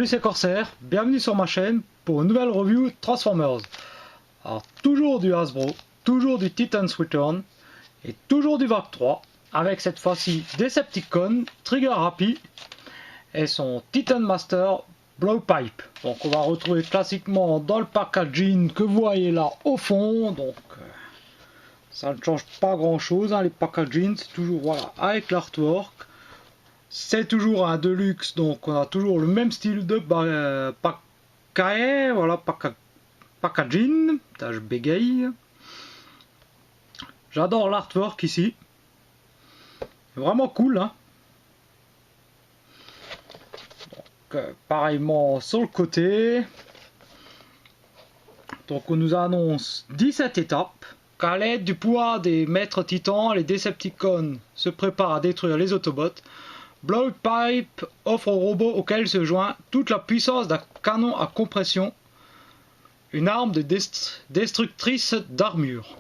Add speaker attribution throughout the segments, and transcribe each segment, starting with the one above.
Speaker 1: Salut, c'est Corsair, bienvenue sur ma chaîne pour une nouvelle review Transformers. Alors toujours du Hasbro, toujours du Titans Return et toujours du Vac 3 avec cette fois-ci Decepticon, Trigger Happy et son Titan Master Blowpipe. Donc on va retrouver classiquement dans le packaging que vous voyez là au fond. Donc ça ne change pas grand chose, hein, les packaging c'est toujours voilà avec l'artwork. C'est toujours un Deluxe, donc on a toujours le même style de packaging. Je bégaye. J'adore l'artwork ici. Vraiment cool. Hein. Donc, pareillement sur le côté. Donc on nous annonce 17 étapes. Qu'à l'aide du pouvoir des maîtres titans, les Decepticons se préparent à détruire les Autobots. Blowpipe offre au robot auquel se joint toute la puissance d'un canon à compression, une arme de destructrice d'armure.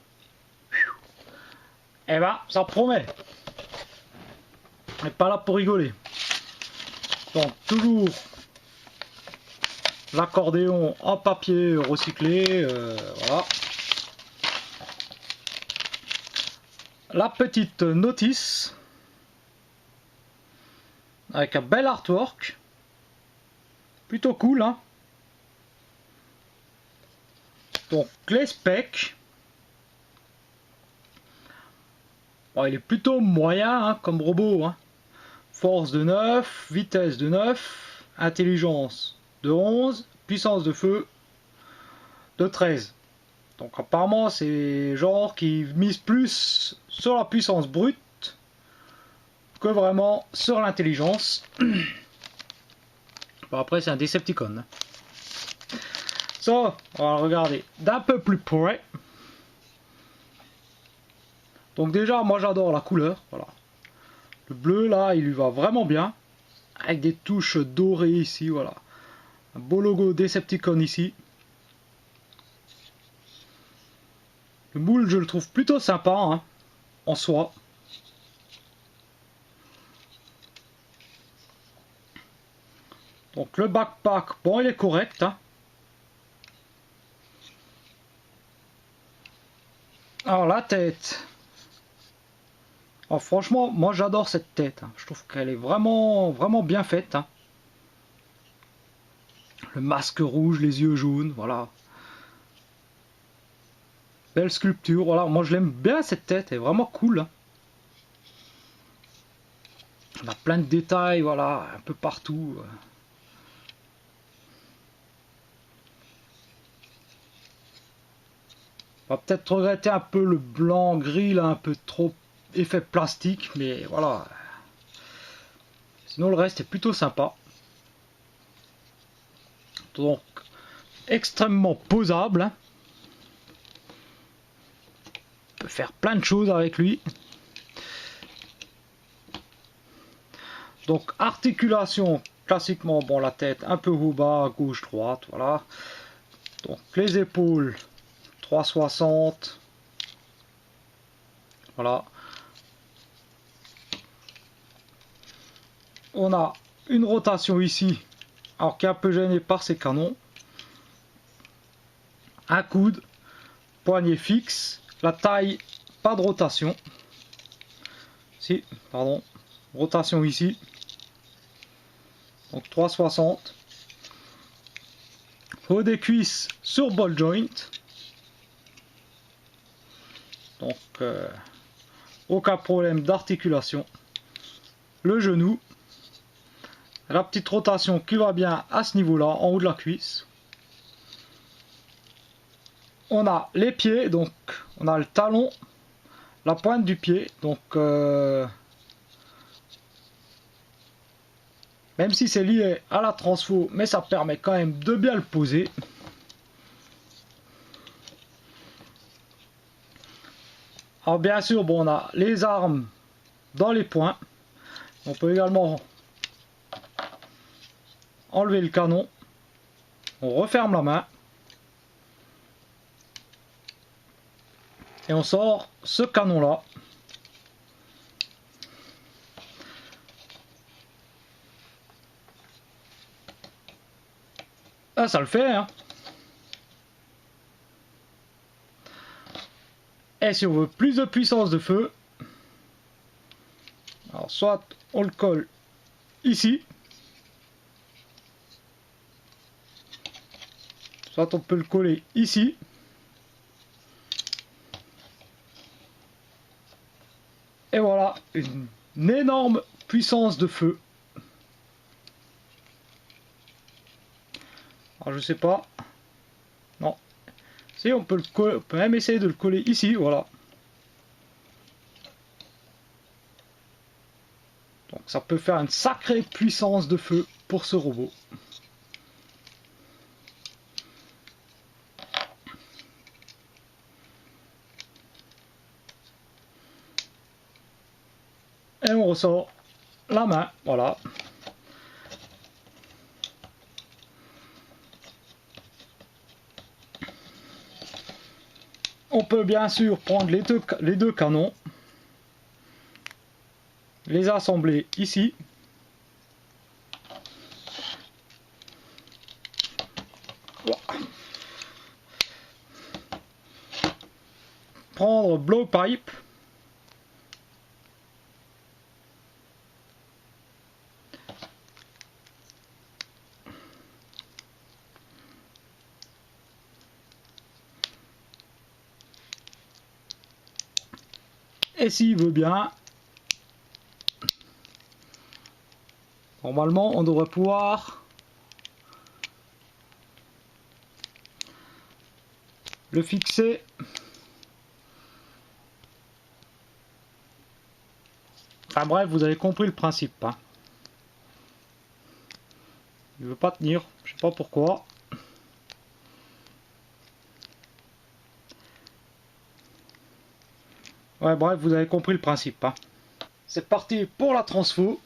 Speaker 1: Eh ben, ça promet. On n'est pas là pour rigoler. Donc toujours l'accordéon en papier recyclé, voilà. La petite notice. Avec un bel artwork. Plutôt cool, hein. Donc, les specs. Bon, il est plutôt moyen, hein, comme robot, hein. Force de 9, vitesse de 9, intelligence de 11, puissance de feu de 13. Donc, apparemment, c'est genre qui mise plus sur la puissance brute que vraiment sur l'intelligence. Bon, après c'est un Decepticon. Hein. Ça, on va regarder d'un peu plus près. Donc déjà, moi j'adore la couleur. Voilà. Le bleu là, il lui va vraiment bien. Avec des touches dorées ici, voilà. Un beau logo Decepticon ici. Le moule, je le trouve plutôt sympa, hein, en soi. Donc le backpack, bon il est correct. Hein. Alors la tête. Oh, franchement, moi j'adore cette tête. Hein. Je trouve qu'elle est vraiment bien faite. Hein. Le masque rouge, les yeux jaunes, voilà. Belle sculpture, voilà. Moi je l'aime bien cette tête, elle est vraiment cool. Hein. On a plein de détails, voilà, un peu partout. On va peut-être regretter un peu le blanc gris là, un peu trop effet plastique, mais voilà. Sinon le reste est plutôt sympa. Donc extrêmement posable. Hein. On peut faire plein de choses avec lui. Donc articulation classiquement, bon la tête un peu haut bas, gauche droite, voilà. Donc les épaules 360. Voilà. On a une rotation ici, alors qui est un peu gêné par ces canons. Un coude, poignet fixe, la taille, pas de rotation. Si, pardon, rotation ici. Donc 360. Haut des cuisses sur ball joint. Donc aucun problème d'articulation. Le genou. La petite rotation qui va bien à ce niveau là, en haut de la cuisse. On a les pieds, donc on a le talon, la pointe du pied, donc même si c'est lié à la transfo, mais ça permet quand même de bien le poser. Alors bien sûr, bon, on a les armes dans les points. On peut également enlever le canon. On referme la main. Et on sort ce canon là. Là, ça le fait, hein. Et si on veut plus de puissance de feu, alors soit on le colle ici, soit on peut le coller ici. Et voilà, une énorme puissance de feu. Alors je sais pas. Non. Si on peut le coller, on peut même essayer de le coller ici, voilà. Donc ça peut faire une sacrée puissance de feu pour ce robot. Et on ressort la main, voilà. On peut bien sûr prendre les deux canons, les assembler ici. Prendre blowpipe. Et s'il veut bien, normalement on devrait pouvoir le fixer enfin bref, vous avez compris le principe, hein. Il veut pas tenir, je sais pas pourquoi. Ouais, bref, vous avez compris le principe, hein. C'est parti pour la transfo.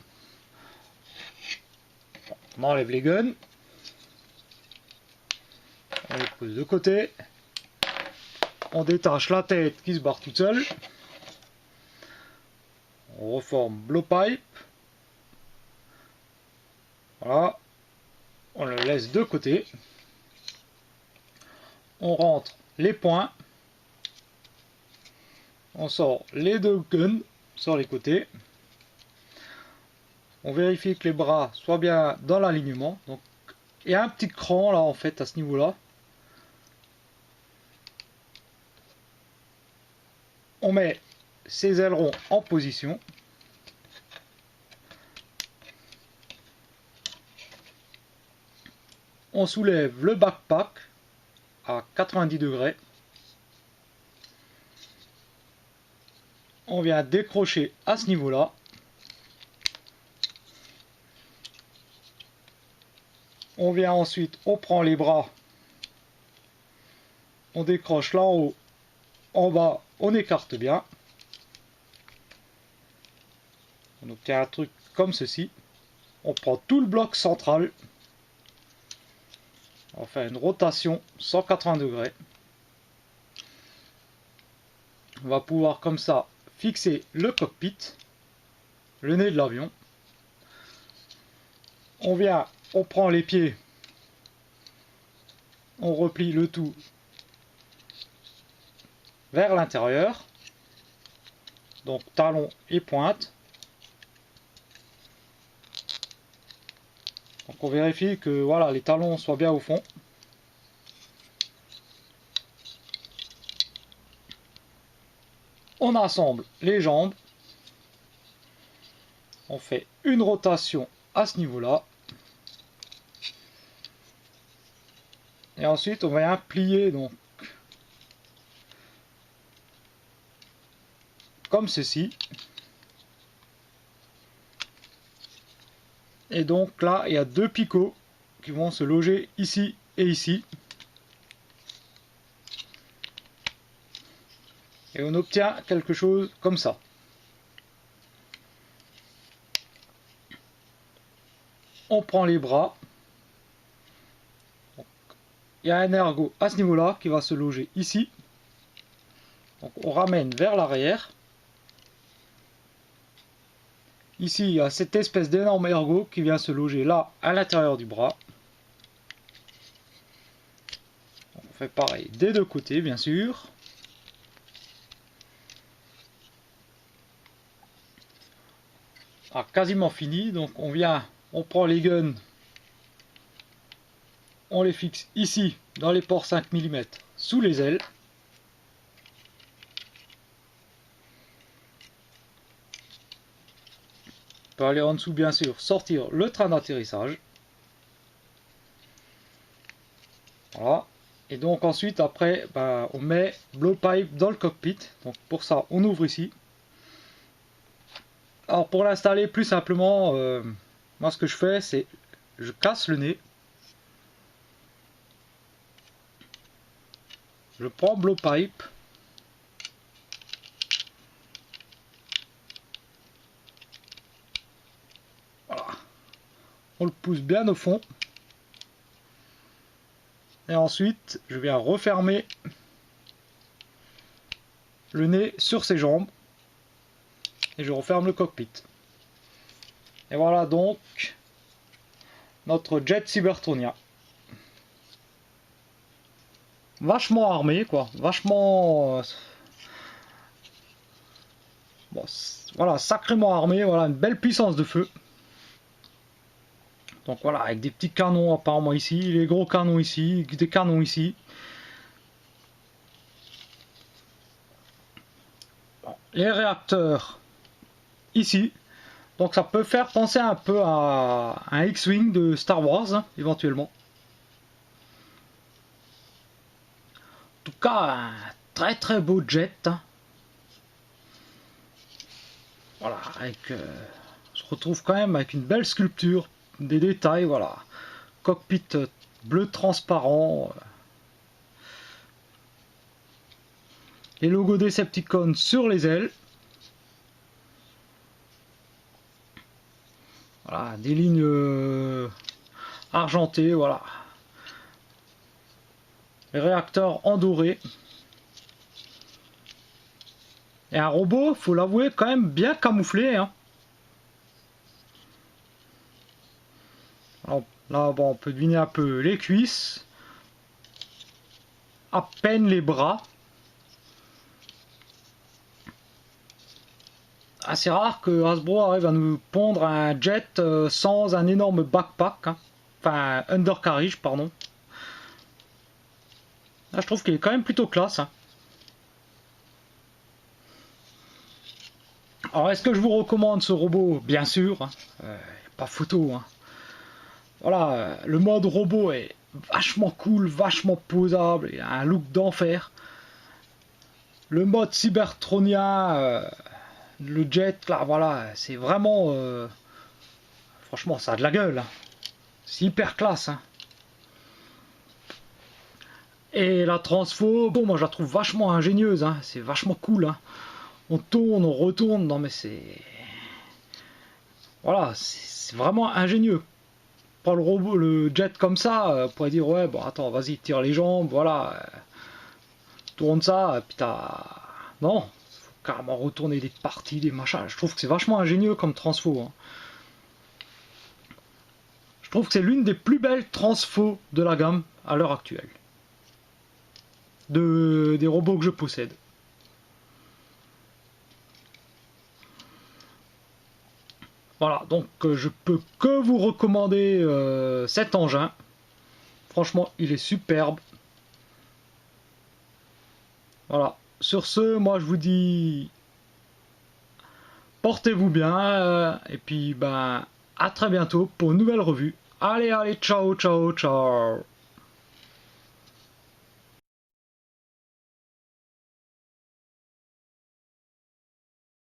Speaker 1: On enlève les guns. On les pose de côté. On détache la tête qui se barre toute seule. On reforme blowpipe. Voilà. On le laisse de côté. On rentre les points. On sort les deux guns sur les côtés. On vérifie que les bras soient bien dans l'alignement. Donc il y a un petit cran là en fait à ce niveau là. On met ces ailerons en position. On soulève le backpack à 90 degrés. On vient décrocher à ce niveau là. On vient ensuite, on prend les bras. On décroche là en haut. En bas, on écarte bien. On obtient un truc comme ceci. On prend tout le bloc central. On va faire une rotation 180 degrés. On va pouvoir comme ça fixer le cockpit, le nez de l'avion. On vient, on prend les pieds, on replie le tout vers l'intérieur. Donc talon et pointe. Donc on vérifie que voilà, les talons soient bien au fond. On assemble les jambes. On fait une rotation à ce niveau-là. Et ensuite on va plier donc comme ceci. Et donc là il y a deux picots qui vont se loger ici et ici. Et on obtient quelque chose comme ça. On prend les bras. Donc, il y a un ergot à ce niveau-là qui va se loger ici. Donc, on ramène vers l'arrière. Ici, il y a cette espèce d'énorme ergot qui vient se loger là, à l'intérieur du bras. fait pareil des deux côtés, bien sûr. Ah, quasiment fini, donc on prend les guns, on les fixe ici, dans les ports 5 mm, sous les ailes. On peut aller en dessous, bien sûr, sortir le train d'atterrissage. Voilà. Et donc ensuite, après, on met blowpipe dans le cockpit. Donc pour ça, on ouvre ici. Alors pour l'installer plus simplement, moi ce que je fais, c'est je casse le nez. Je prends blowpipe. Voilà. On le pousse bien au fond. Et ensuite, je viens refermer le nez sur ses jambes. Et je referme le cockpit. Et voilà donc notre jet Cybertronia. Vachement armé, quoi. Vachement... bon, voilà, sacrément armé. Voilà, une belle puissance de feu. Donc voilà, avec des petits canons apparemment ici, les gros canons ici, des canons ici. Bon, les réacteurs ici. Donc ça peut faire penser un peu à un X-Wing de Star Wars, hein, éventuellement. En tout cas, un très très beau jet. Hein. Voilà, avec... on se retrouve quand même avec une belle sculpture, des détails, voilà. Cockpit bleu transparent. Les logos Decepticons sur les ailes. Voilà, des lignes argentées, voilà. Les réacteurs en doré. Et un robot, faut l'avouer, quand même bien camouflé. Hein. Alors, là, bon, on peut deviner un peu les cuisses. À peine les bras. Assez rare que Hasbro arrive à nous pondre un jet sans un énorme backpack. Hein. Enfin, undercarriage, pardon. Là, je trouve qu'il est quand même plutôt classe. Hein. Alors, est-ce que je vous recommande ce robot? Bien sûr. Hein. Pas photo. Hein. Voilà, le mode robot est vachement cool, vachement posable, il a un look d'enfer. Le mode Cybertronia, le jet, là, voilà, c'est vraiment... franchement, ça a de la gueule. Hein. C'est hyper classe. Hein. Et la transfo, bon, moi je la trouve vachement ingénieuse, hein. C'est vachement cool. Hein. On tourne, on retourne, non mais c'est... Voilà, c'est vraiment ingénieux. Le robot, le jet comme ça, pourrait dire ouais bon attends vas-y tire les jambes, voilà, tourne ça, et puis t'as... Non, faut carrément retourner des parties, des machins, je trouve que c'est vachement ingénieux comme transfo. Hein. Je trouve que c'est l'une des plus belles transfos de la gamme à l'heure actuelle. Des robots que je possède. Voilà, donc je peux que vous recommander cet engin. Franchement, il est superbe. Voilà. Sur ce, moi je vous dis portez-vous bien et puis à très bientôt pour une nouvelle revue. Allez, allez, ciao, ciao, ciao.